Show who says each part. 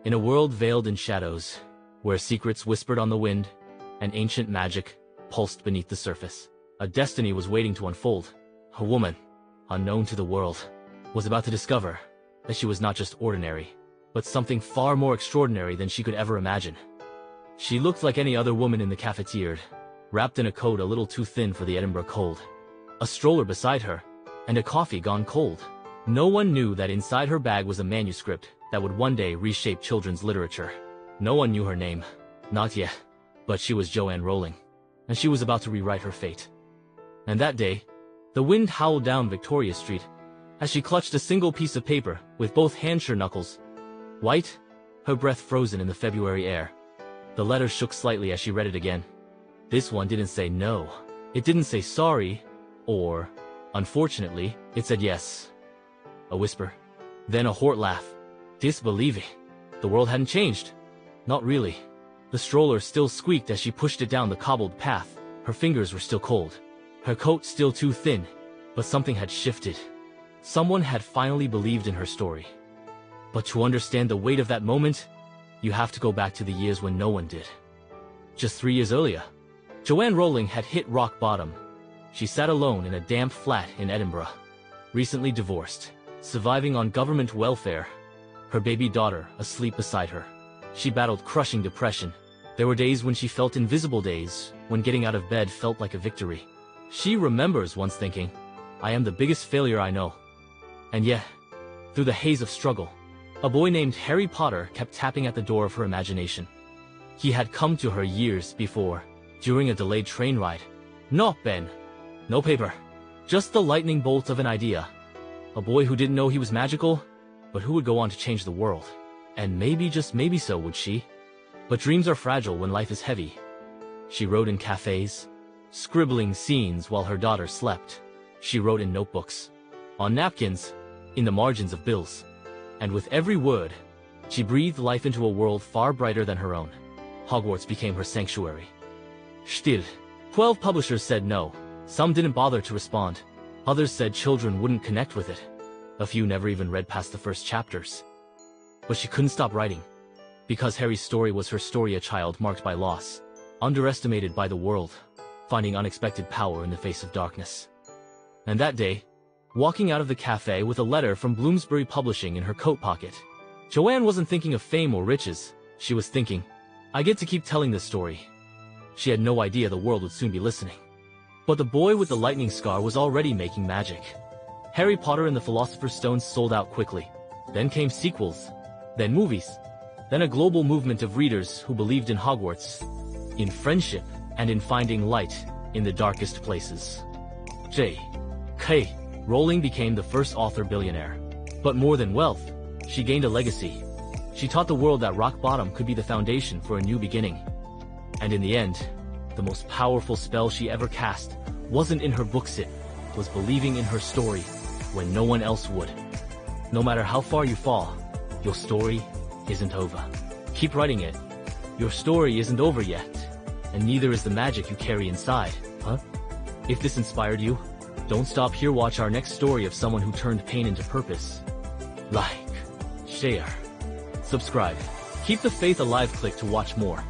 Speaker 1: In a world veiled in shadows, where secrets whispered on the wind, and ancient magic pulsed beneath the surface, a destiny was waiting to unfold. A woman, unknown to the world, was about to discover that she was not just ordinary, but something far more extraordinary than she could ever imagine. She looked like any other woman in the cafeteria, wrapped in a coat a little too thin for the Edinburgh cold, a stroller beside her, and a coffee gone cold. No one knew that inside her bag was a manuscript that would one day reshape children's literature. No one knew her name, not yet, but she was Joanne Rowling, and she was about to rewrite her fate. And that day, the wind howled down Victoria Street as she clutched a single piece of paper with both hands, her knuckles white, her breath frozen in the February air. The letter shook slightly as she read it again. This one didn't say no. It didn't say sorry, or, unfortunately, it said yes. A whisper. Then a hoarse laugh. Disbelieving. The world hadn't changed. Not really. The stroller still squeaked as she pushed it down the cobbled path. Her fingers were still cold. Her coat still too thin. But something had shifted. Someone had finally believed in her story. But to understand the weight of that moment, you have to go back to the years when no one did. Just 3 years earlier, Joanne Rowling had hit rock bottom. She sat alone in a damp flat in Edinburgh, recently divorced, surviving on government welfare, her baby daughter asleep beside her. She battled crushing depression. There were days when she felt invisible, days when getting out of bed felt like a victory. She remembers once thinking, "I am the biggest failure I know." And yet, through the haze of struggle, a boy named Harry Potter kept tapping at the door of her imagination. He had come to her years before, during a delayed train ride. No pen, no paper, just the lightning bolt of an idea. A boy who didn't know he was magical, but who would go on to change the world. And maybe, just maybe so would she. But dreams are fragile when life is heavy. She wrote in cafes, scribbling scenes while her daughter slept. She wrote in notebooks, on napkins, in the margins of bills. And with every word, she breathed life into a world far brighter than her own. Hogwarts became her sanctuary. Still, 12 publishers said no. Some didn't bother to respond. Others said children wouldn't connect with it. A few never even read past the first chapters. But she couldn't stop writing. Because Harry's story was her story, a child marked by loss, underestimated by the world, finding unexpected power in the face of darkness. And that day, walking out of the cafe with a letter from Bloomsbury Publishing in her coat pocket, Joanne wasn't thinking of fame or riches. She was thinking, I get to keep telling this story. She had no idea the world would soon be listening. But the boy with the lightning scar was already making magic. Harry Potter and the Philosopher's Stone sold out quickly. Then came sequels, then movies, then a global movement of readers who believed in Hogwarts, in friendship, and in finding light in the darkest places. J.K. Rowling became the first author billionaire. But more than wealth, she gained a legacy. She taught the world that rock bottom could be the foundation for a new beginning. And in the end, the most powerful spell she ever cast wasn't in her books, it was believing in her story when no one else would. No matter how far you fall, your story isn't over. Keep writing it. Your story isn't over yet, and neither is the magic you carry inside, huh? If this inspired you, don't stop here. Watch our next story of someone who turned pain into purpose. Like, share, subscribe. Keep the faith alive. Click to watch more.